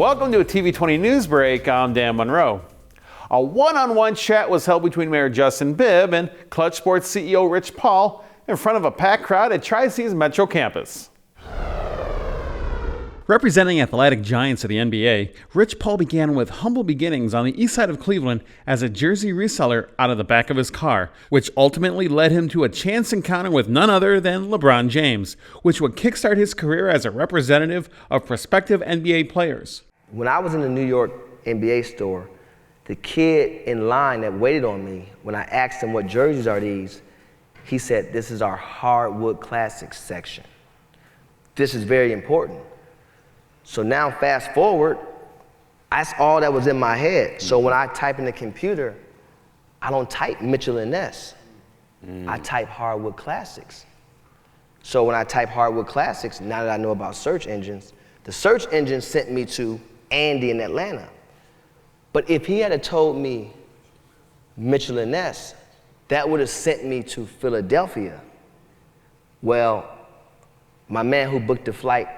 Welcome to a TV20 News Break. I'm Dan Monroe. A one-on-one chat was held between Mayor Justin Bibb and Klutch Sports CEO Rich Paul in front of a packed crowd at Tri-Cities Metro campus. Representing athletic giants of the NBA, Rich Paul began with humble beginnings on the east side of Cleveland as a jersey reseller out of the back of his car, which ultimately led him to a chance encounter with none other than LeBron James, which would kickstart his career as a representative of prospective NBA players. When I was in the New York NBA store, the kid in line that waited on me, when I asked him what jerseys are these, he said, "This is our hardwood classics section. This is very important." So now fast forward, that's all that was in my head. So when I type in the computer, I don't type Mitchell and Ness. I type hardwood classics. So when I type hardwood classics, now that I know about search engines, the search engine sent me to Andy in Atlanta. But if he had told me Mitchell and Ness, that would have sent me to Philadelphia. Well, my man who booked the flight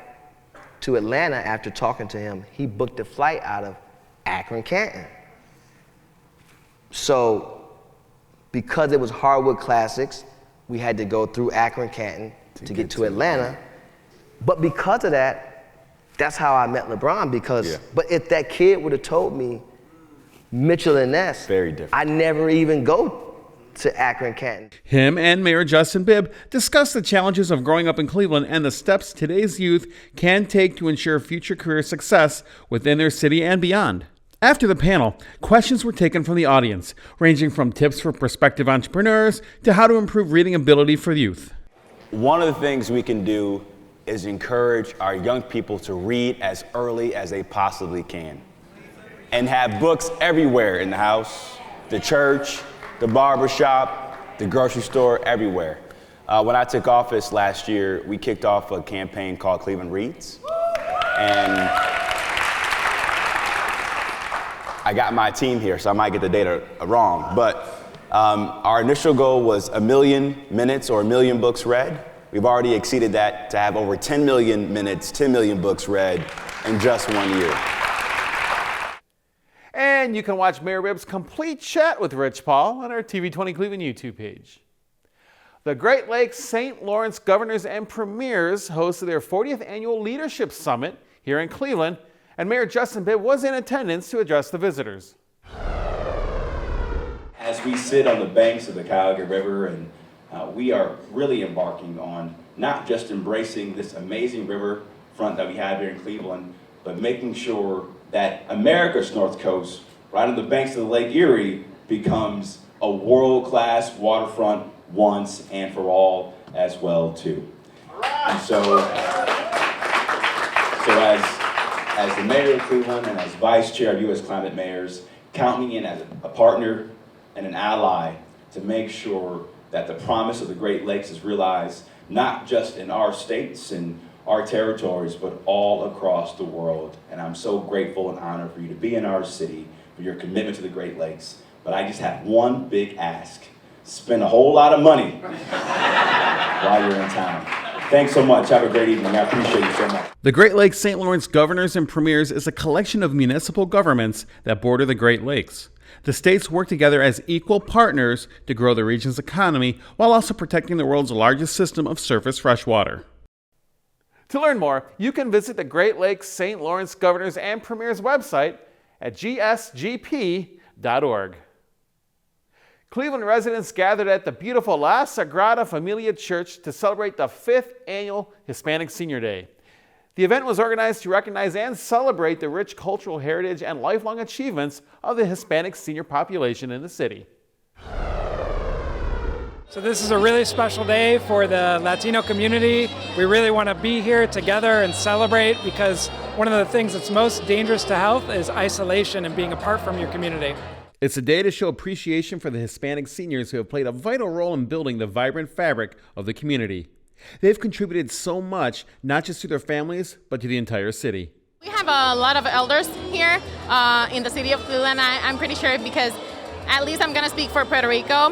to Atlanta, after talking to him, he booked a flight out of Akron, Canton. So because it was hardwood classics, we had to go through Akron, Canton to get to Atlanta. But because of that, that's how I met LeBron, because, but if that kid would have told me Mitchell and Ness, very different. I never even go to Akron, Canton. Him and Mayor Justin Bibb discussed the challenges of growing up in Cleveland and the steps today's youth can take to ensure future career success within their city and beyond. After the panel, questions were taken from the audience, ranging from tips for prospective entrepreneurs to how to improve reading ability for youth. One of the things we can do is encourage our young people to read as early as they possibly can, and have books everywhere in the house, the church, the barber shop, the grocery store, everywhere. When I took office last year, we kicked off a campaign called Cleveland Reads. And I got my team here, so I might get the data wrong. But our initial goal was 1 million minutes or 1 million books read. We've already exceeded that to have over 10 million minutes, 10 million books read in just 1 year. And you can watch Mayor Bibb's complete chat with Rich Paul on our TV20 Cleveland YouTube page. The Great Lakes St. Lawrence Governors and Premiers hosted their 40th Annual Leadership Summit here in Cleveland, and Mayor Justin Bibb was in attendance to address the visitors. As we sit on the banks of the Cuyahoga River, and we are really embarking on not just embracing this amazing river front that we have here in Cleveland, but making sure that America's North Coast, right on the banks of the Lake Erie, becomes a world-class waterfront once and for all as well, too. And so as the mayor of Cleveland and as vice chair of U.S. Climate Mayors, count me in as a partner and an ally to make sure that the promise of the Great Lakes is realized, not just in our states and our territories, but all across the world. And I'm so grateful and honored for you to be in our city, for your commitment to the Great Lakes. But I just have one big ask. Spend a whole lot of money while you're in town. Thanks so much. Have a great evening. I appreciate you so much. The Great Lakes St. Lawrence Governors and Premiers is a collection of municipal governments that border the Great Lakes. The states work together as equal partners to grow the region's economy while also protecting the world's largest system of surface freshwater. To learn more, you can visit the Great Lakes St. Lawrence Governors and Premiers website at gsgp.org. Cleveland residents gathered at the beautiful La Sagrada Famila Church to celebrate the 5th Annual Hispanic Senior Day. The event was organized to recognize and celebrate the rich cultural heritage and lifelong achievements of the Hispanic senior population in the city. So this is a really special day for the Latino community. We really want to be here together and celebrate, because one of the things that's most dangerous to health is isolation and being apart from your community. It's a day to show appreciation for the Hispanic seniors who have played a vital role in building the vibrant fabric of the community. They've contributed so much, not just to their families, but to the entire city. We have a lot of elders here in the city of Cleveland. I'm pretty sure because At least I'm going to speak for Puerto Rico.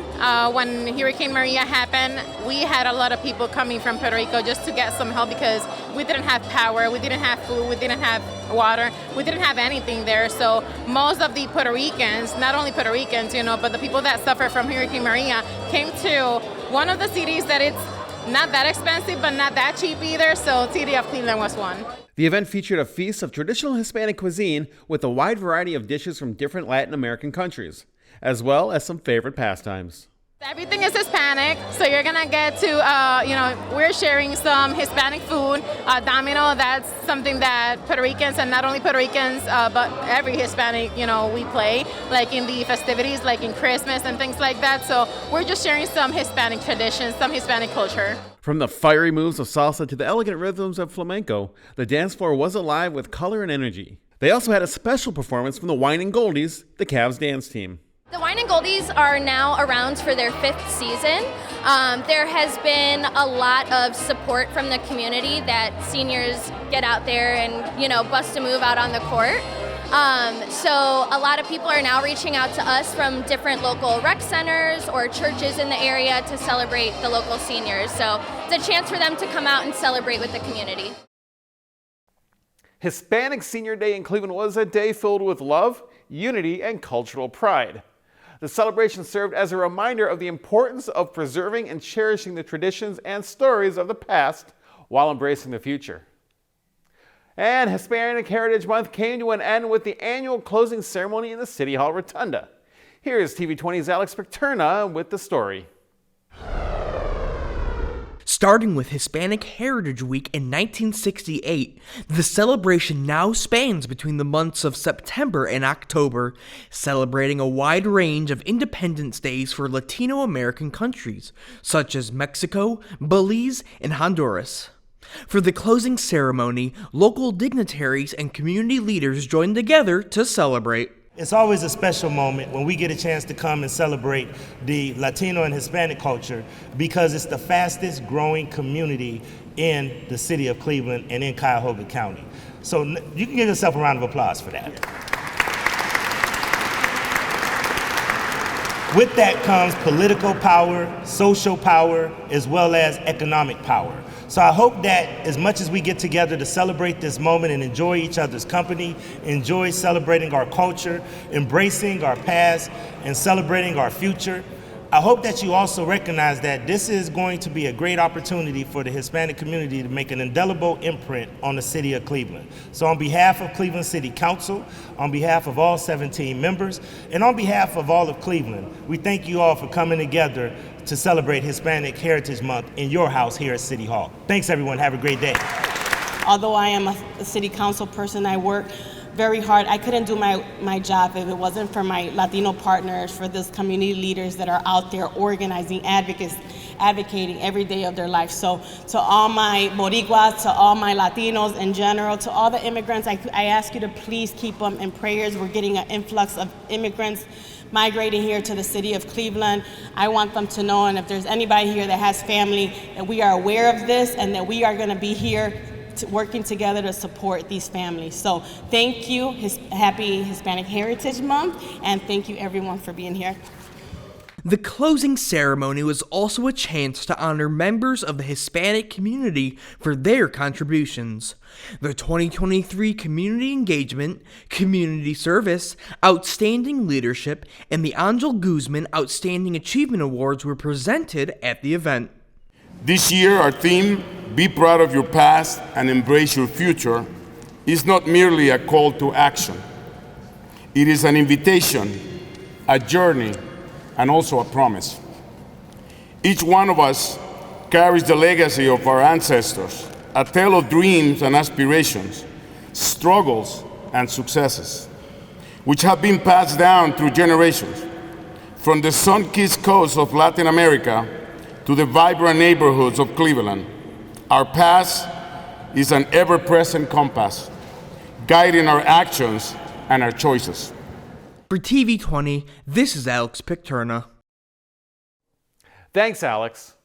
When Hurricane Maria happened, we had a lot of people coming from Puerto Rico just to get some help because we didn't have power, we didn't have food, we didn't have water, we didn't have anything there. So most of the Puerto Ricans, not only Puerto Ricans, but the people that suffered from Hurricane Maria came to one of the cities that it's not that expensive, but not that cheap either. So city of Cleveland was one. The event featured a feast of traditional Hispanic cuisine with a wide variety of dishes from different Latin American countries, as well as some favorite pastimes. Everything is Hispanic, so you're gonna get to, we're sharing some Hispanic food. Domino, that's something that Puerto Ricans, and not only Puerto Ricans, but every Hispanic, we play, like in the festivities, like in Christmas and things like that. So we're just sharing some Hispanic traditions, some Hispanic culture. From the fiery moves of salsa to the elegant rhythms of flamenco, the dance floor was alive with color and energy. They also had a special performance from the Wine and Goldies, the Cavs dance team. The Wine and Goldies are now around for their 5th season. There has been a lot of support from the community that seniors get out there and, bust a move out on the court. So a lot of people are now reaching out to us from different local rec centers or churches in the area to celebrate the local seniors. So it's a chance for them to come out and celebrate with the community. Hispanic Senior Day in Cleveland was a day filled with love, unity, and cultural pride. The celebration served as a reminder of the importance of preserving and cherishing the traditions and stories of the past while embracing the future. And Hispanic Heritage Month came to an end with the annual closing ceremony in the City Hall Rotunda. Here is TV20's Alex Picterna with the story. Starting with Hispanic Heritage Week in 1968, the celebration now spans between the months of September and October, celebrating a wide range of Independence Days for Latino American countries, such as Mexico, Belize, and Honduras. For the closing ceremony, local dignitaries and community leaders joined together to celebrate. It's always a special moment when we get a chance to come and celebrate the Latino and Hispanic culture because it's the fastest growing community in the city of Cleveland and in Cuyahoga County. So you can give yourself a round of applause for that. With that comes political power, social power, as well as economic power. So I hope that as much as we get together to celebrate this moment and enjoy each other's company, enjoy celebrating our culture, embracing our past, and celebrating our future, I hope that you also recognize that this is going to be a great opportunity for the Hispanic community to make an indelible imprint on the city of Cleveland. So on behalf of Cleveland City Council, on behalf of all 17 members, and on behalf of all of Cleveland, we thank you all for coming together to celebrate Hispanic Heritage Month in your house here at City Hall. Thanks everyone, have a great day. Although I am a city council person, I work very hard. I couldn't do my job if it wasn't for my Latino partners, for those community leaders that are out there organizing, advocating every day of their life. So to all my Boricuas, to all my Latinos in general, to all the immigrants, I ask you to please keep them in prayers. We're getting an influx of immigrants migrating here to the city of Cleveland. I want them to know, and if there's anybody here that has family, that we are aware of this and that we are gonna be here working together to support these families. So thank you, happy Hispanic Heritage Month, and thank you everyone for being here. The closing ceremony was also a chance to honor members of the Hispanic community for their contributions. The 2023 Community Engagement, Community Service, Outstanding Leadership, and the Angel Guzman Outstanding Achievement Awards were presented at the event. This year, our theme, Be Proud of Your Past and Embrace Your Future, is not merely a call to action. It is an invitation, a journey, and also a promise. Each one of us carries the legacy of our ancestors, a tale of dreams and aspirations, struggles and successes, which have been passed down through generations. From the sun-kissed coast of Latin America to the vibrant neighborhoods of Cleveland, our past is an ever-present compass, guiding our actions and our choices. For TV20, this is Alex Picterna. Thanks, Alex.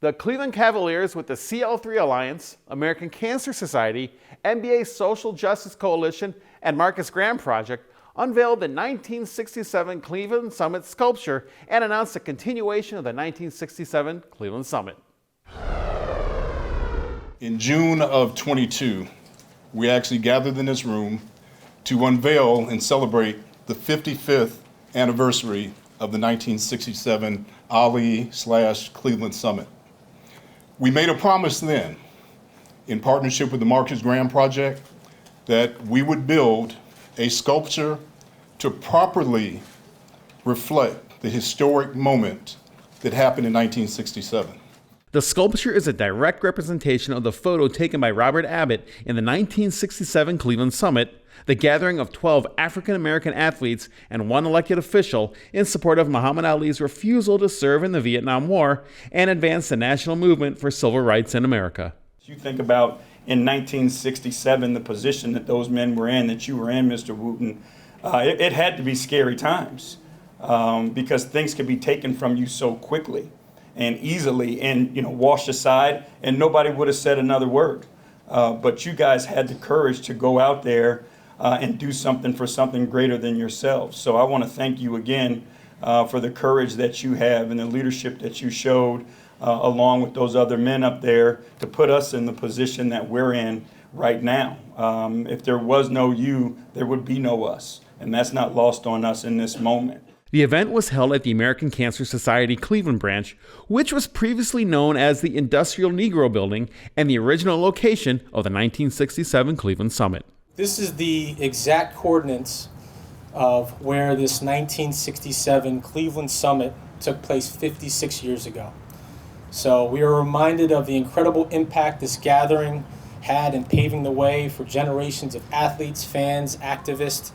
The Cleveland Cavaliers with the CL3 Alliance, American Cancer Society, NBA Social Justice Coalition, and Marcus Graham Project unveiled the 1967 Cleveland Summit sculpture and announced a continuation of the 1967 Cleveland Summit. In June of 22, we actually gathered in this room to unveil and celebrate the 55th anniversary of the 1967 Ali/Cleveland Summit. We made a promise then, in partnership with the Marcus Graham Project, that we would build a sculpture to properly reflect the historic moment that happened in 1967. The sculpture is a direct representation of the photo taken by Robert Abbott in the 1967 Cleveland Summit, the gathering of 12 African-American athletes and one elected official in support of Muhammad Ali's refusal to serve in the Vietnam War and advance the national movement for civil rights in America. You think about in 1967, the position that those men were in, that you were in, Mr. Wooten, it had to be scary times because things could be taken from you so quickly and easily and washed aside, and nobody would have said another word. But you guys had the courage to go out there and do something for something greater than yourselves. So I want to thank you again for the courage that you have and the leadership that you showed along with those other men up there to put us in the position that we're in right now. If there was no you, there would be no us. And that's not lost on us in this moment. The event was held at the American Cancer Society Cleveland branch, which was previously known as the Industrial Negro Building and the original location of the 1967 Cleveland Summit. This is the exact coordinates of where this 1967 Cleveland Summit took place 56 years ago. So we are reminded of the incredible impact this gathering had in paving the way for generations of athletes, fans, activists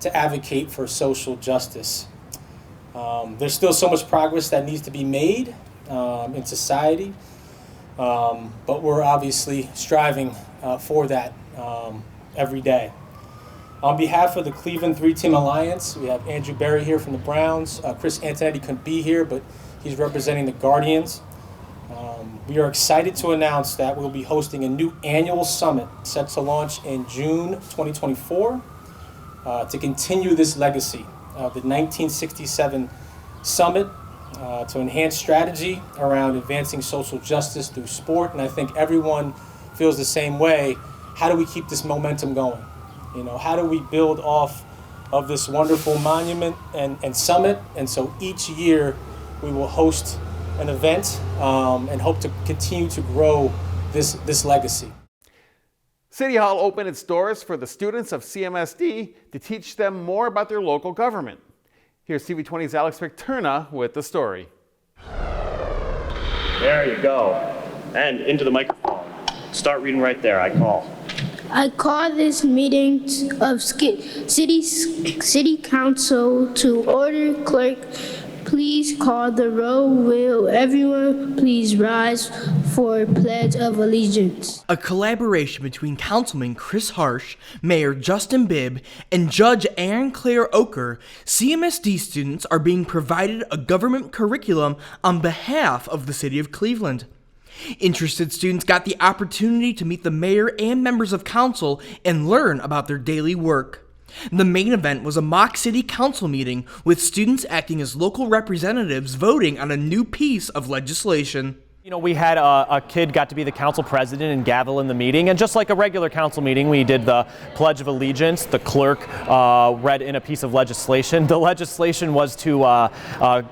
to advocate for social justice. There's still so much progress that needs to be made in society, but we're obviously striving for that every day. On behalf of the Cleveland 3-Team Alliance, we have Andrew Berry here from the Browns. Chris Antonetti couldn't be here, but he's representing the Guardians. We are excited to announce that we'll be hosting a new annual summit set to launch in June 2024 to continue this legacy of the 1967 summit, to enhance strategy around advancing social justice through sport. And I think everyone feels the same way. How do we keep this momentum going? How do we build off of this wonderful monument and summit? And so each year we will host an event and hope to continue to grow this legacy. City Hall opened its doors for the students of CMSD to teach them more about their local government. Here's TV20's Alex Victerna with the story. There you go. And into the microphone. Start reading right there. I call this meeting of City Council to order. Clerk, please call the roll. Will everyone please rise for Pledge of Allegiance? A collaboration between Councilman Chris Harsh, Mayor Justin Bibb, and Judge Aaron Claire Oker, CMSD students are being provided a government curriculum on behalf of the city of Cleveland. Interested students got the opportunity to meet the mayor and members of council and learn about their daily work. The main event was a mock city council meeting with students acting as local representatives voting on a new piece of legislation. We had a kid got to be the council president and gavel in the meeting, and just like a regular council meeting, we did the Pledge of Allegiance. The clerk read in a piece of legislation. The legislation was to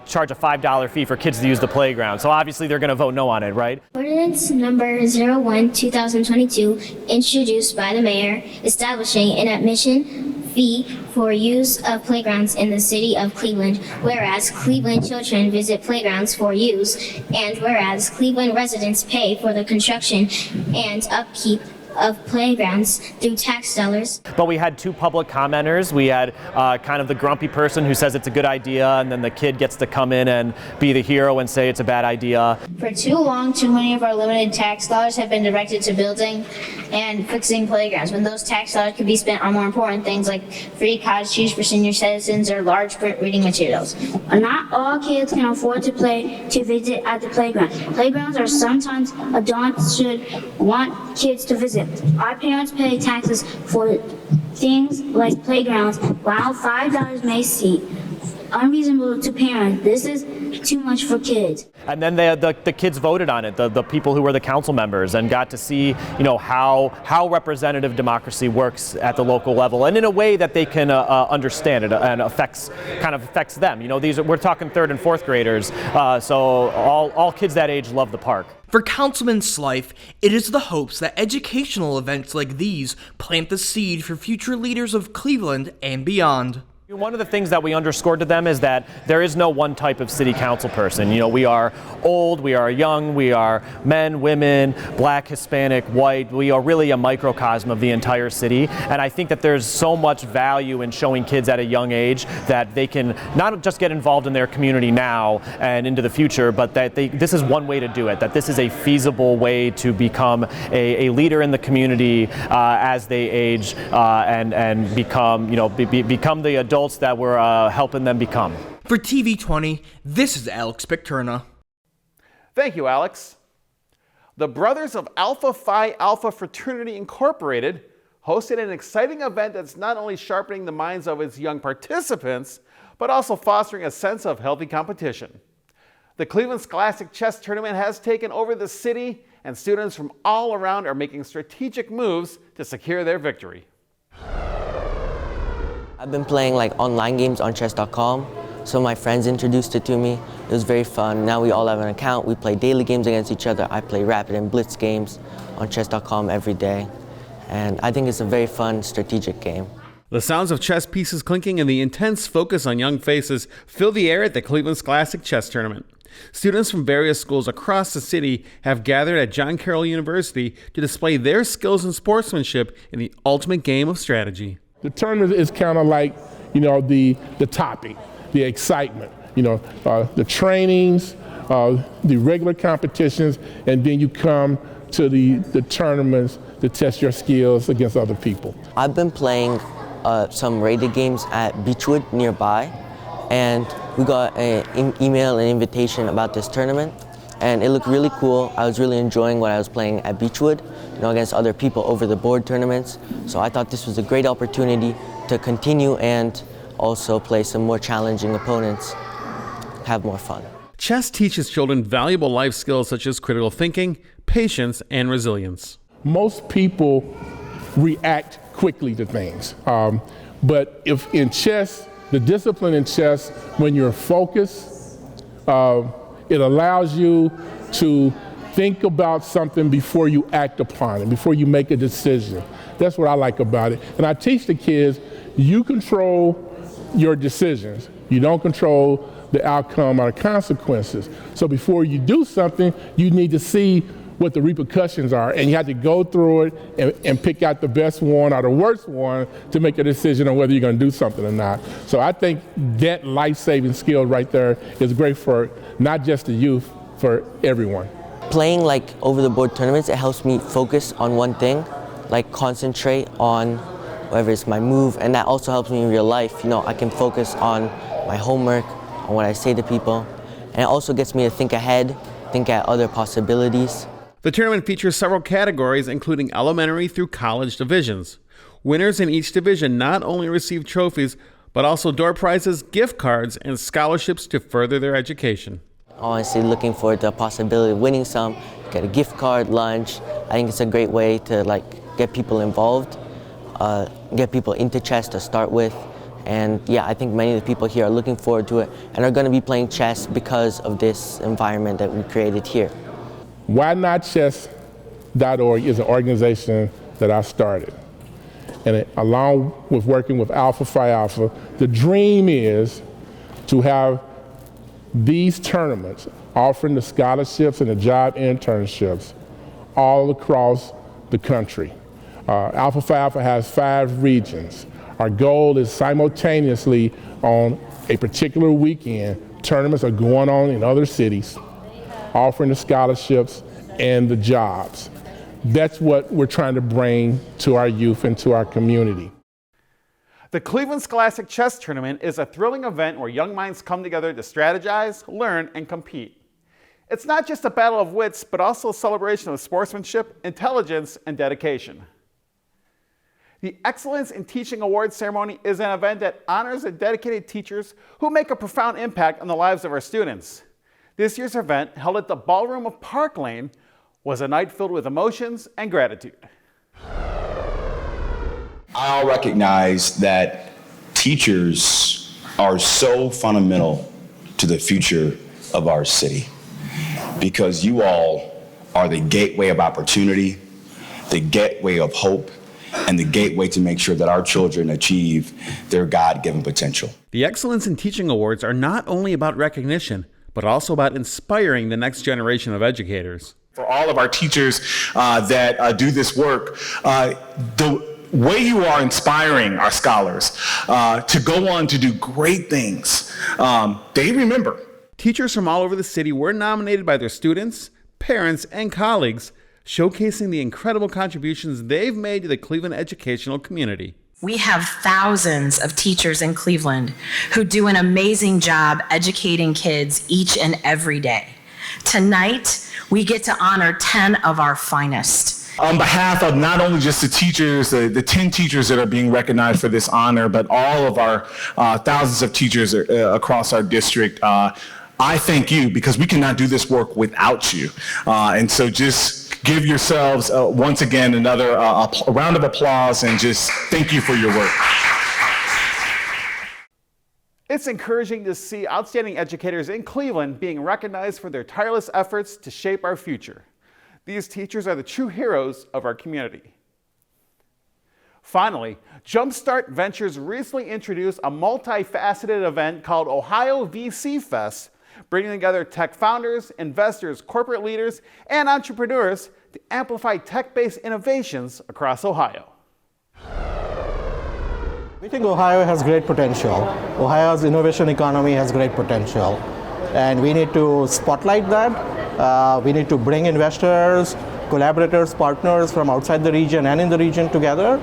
charge a $5 fee for kids to use the playground. So obviously they're going to vote no on it, right? Ordinance number 01/2022, introduced by the mayor, establishing an admission fee for use of playgrounds in the city of Cleveland, whereas Cleveland children visit playgrounds for use, and whereas Cleveland residents pay for the construction and upkeep of playgrounds through tax dollars. But we had two public commenters. We had kind of the grumpy person who says it's a good idea, and then the kid gets to come in and be the hero and say it's a bad idea. For too long, too many of our limited tax dollars have been directed to building and fixing playgrounds, when those tax dollars could be spent on more important things like free cottage cheese for senior citizens or large print reading materials. Not all kids can afford to visit at the playground. Playgrounds are sometimes adults should want kids to visit. Our parents pay taxes for things like playgrounds. While $5 may seem unreasonable to parents, this is too much for kids. And then the kids voted on it, the people who were the council members, and got to see, how representative democracy works at the local level, and in a way that they can understand it and affects them. We're talking 3rd and 4th graders, so all kids that age love the park. For Councilman Slife, it is the hopes that educational events like these plant the seed for future leaders of Cleveland and beyond. One of the things that we underscored to them is that there is no one type of city council person. We are old, we are young, we are men, women, black, Hispanic, white. We are really a microcosm of the entire city. And I think that there's so much value in showing kids at a young age that they can not just get involved in their community now and into the future, but that this is one way to do it, that this is a feasible way to become a leader in the community as they age and become, become the adults that we're helping them become. For TV20, this is Alex Picturna. Thank you, Alex. The Brothers of Alpha Phi Alpha Fraternity Incorporated hosted an exciting event that's not only sharpening the minds of its young participants, but also fostering a sense of healthy competition. The Cleveland Scholastic Chess Tournament has taken over the city, and students from all around are making strategic moves to secure their victory. I've been playing online games on chess.com. Some of my friends introduced it to me. It was very fun. Now we all have an account. We play daily games against each other. I play rapid and blitz games on chess.com every day. And I think it's a very fun, strategic game. The sounds of chess pieces clinking and the intense focus on young faces fill the air at the Cleveland Scholastic Chess Tournament. Students from various schools across the city have gathered at John Carroll University to display their skills and sportsmanship in the ultimate game of strategy. The tournament is kind of like, the topic, the excitement, the trainings, the regular competitions, and then you come to the tournaments to test your skills against other people. I've been playing some rated games at Beechwood nearby, and we got an email and invitation about this tournament, and it looked really cool. I was really enjoying what I was playing at Beechwood, against other people over the board tournaments. So I thought this was a great opportunity to continue and also play some more challenging opponents, have more fun. Chess teaches children valuable life skills such as critical thinking, patience, and resilience. Most people react quickly to things, but if in chess, the discipline in chess, when you're focused, it allows you to think about something before you act upon it, before you make a decision. That's what I like about it. And I teach the kids, you control your decisions. You don't control the outcome or the consequences. So before you do something, you need to see what the repercussions are, and you have to go through it and pick out the best one or the worst one to make a decision on whether you're going to do something or not. So I think that life-saving skill right there is great for not just the youth, for everyone. Playing over-the-board tournaments, it helps me focus on one thing, concentrate on whatever is my move, and that also helps me in real life. I can focus on my homework, on what I say to people, and it also gets me to think ahead, think at other possibilities. The tournament features several categories, including elementary through college divisions. Winners in each division not only receive trophies, but also door prizes, gift cards, and scholarships to further their education. Honestly, looking forward to the possibility of winning some, get a gift card, lunch. I think it's a great way to get people involved, get people into chess to start with. And yeah, I think many of the people here are looking forward to it and are going to be playing chess because of this environment that we created here. WhyNotChess.org is an organization that I started. And along with working with Alpha Phi Alpha, the dream is to have these tournaments offering the scholarships and the job internships all across the country. Alpha Phi Alpha has 5 regions. Our goal is simultaneously on a particular weekend, tournaments are going on in other cities, offering the scholarships and the jobs. That's what we're trying to bring to our youth and to our community. The Cleveland Scholastic Chess Tournament is a thrilling event where young minds come together to strategize, learn, and compete. It's not just a battle of wits, but also a celebration of sportsmanship, intelligence, and dedication. The Excellence in Teaching Awards ceremony is an event that honors the dedicated teachers who make a profound impact on the lives of our students. This year's event, held at the Ballroom of Park Lane, was a night filled with emotions and gratitude. I recognize that teachers are so fundamental to the future of our city because you all are the gateway of opportunity, the gateway of hope, and the gateway to make sure that our children achieve their God-given potential. The Excellence in Teaching Awards are not only about recognition, but also about inspiring the next generation of educators. For all of our teachers that do this work, the way you are inspiring our scholars to go on to do great things, they remember. Teachers from all over the city were nominated by their students, parents, and colleagues, showcasing the incredible contributions they've made to the Cleveland educational community. We have thousands of teachers in Cleveland who do an amazing job educating kids each and every day. Tonight, we get to honor 10 of our finest. On behalf of not only just the teachers, the 10 teachers that are being recognized for this honor, but all of our thousands of teachers across our district, I thank you because we cannot do this work without you. And so just give yourselves once again another a round of applause and just thank you for your work. It's encouraging to see outstanding educators in Cleveland being recognized for their tireless efforts to shape our future. These teachers are the true heroes of our community. Finally, Jumpstart Ventures recently introduced a multifaceted event called Ohio VC Fest, bringing together tech founders, investors, corporate leaders, and entrepreneurs to amplify tech-based innovations across Ohio. We think Ohio has great potential. Ohio's innovation economy has great potential. And we need to spotlight that. We need to bring investors, collaborators, partners from outside the region and in the region together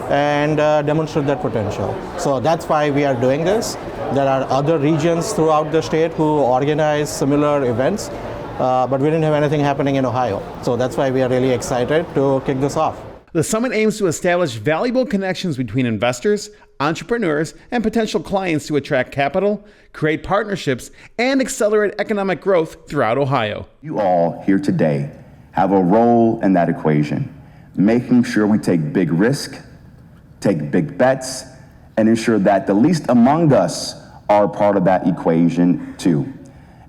and demonstrate that potential. So that's why we are doing this. There are other regions throughout the state who organize similar events, but we didn't have anything happening in Ohio. So that's why we are really excited to kick this off. The summit aims to establish valuable connections between investors, entrepreneurs, and potential clients to attract capital, create partnerships, and accelerate economic growth throughout Ohio. You all here today have a role in that equation, making sure we take big risk, take big bets, and ensure that the least among us are part of that equation too.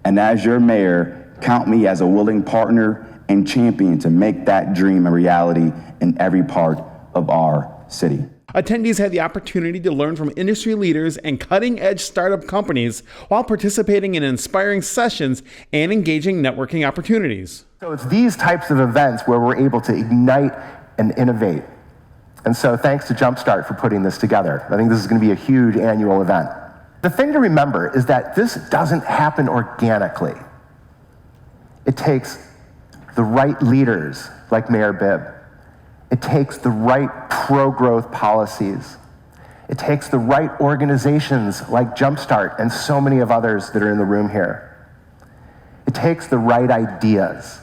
And as your mayor, count me as a willing partner and champion to make that dream a reality in every part of our city. Attendees had the opportunity to learn from industry leaders and cutting-edge startup companies while participating in inspiring sessions and engaging networking opportunities. So it's these types of events where we're able to ignite and innovate. And so thanks to Jumpstart for putting this together. I think this is going to be a huge annual event. The thing to remember is that this doesn't happen organically. It takes the right leaders like Mayor Bibb. It takes the right pro-growth policies. It takes the right organizations like Jumpstart and so many of others that are in the room here. It takes the right ideas.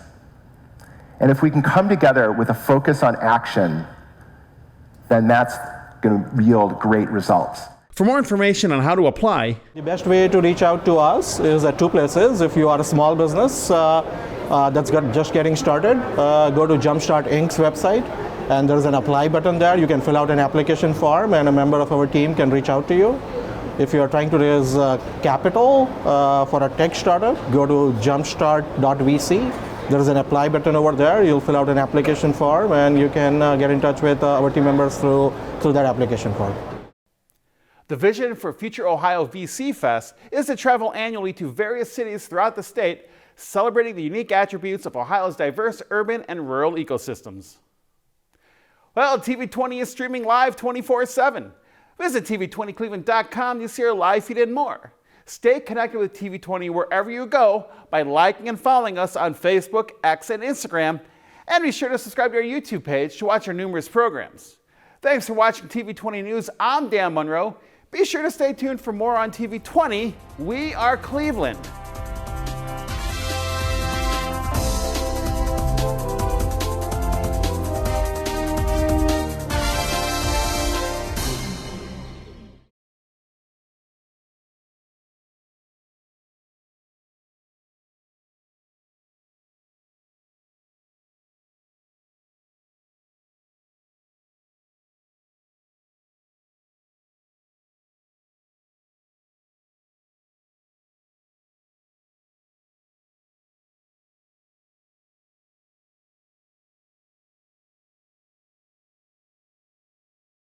And if we can come together with a focus on action, then that's going to yield great results. For more information on how to apply, the best way to reach out to us is at two places. If you are a small business that's just getting started, go to Jumpstart Inc.'s website, and there's an apply button there. You can fill out an application form, and a member of our team can reach out to you. If you are trying to raise capital for a tech startup, go to jumpstart.vc. There's an apply button over there. You'll fill out an application form, and you can get in touch with our team members through that application form. the vision for future Ohio VC Fest is to travel annually to various cities throughout the state, celebrating the unique attributes of Ohio's diverse urban and rural ecosystems. Well, TV20 is streaming live 24/7. Visit TV20cleveland.com to see our live feed and more. Stay connected with TV20 wherever you go by liking and following us on Facebook, X, and Instagram, and be sure to subscribe to our YouTube page to watch our numerous programs. Thanks for watching TV20 News. I'm Dan Monroe. Be sure to stay tuned for more on TV20. We are Cleveland.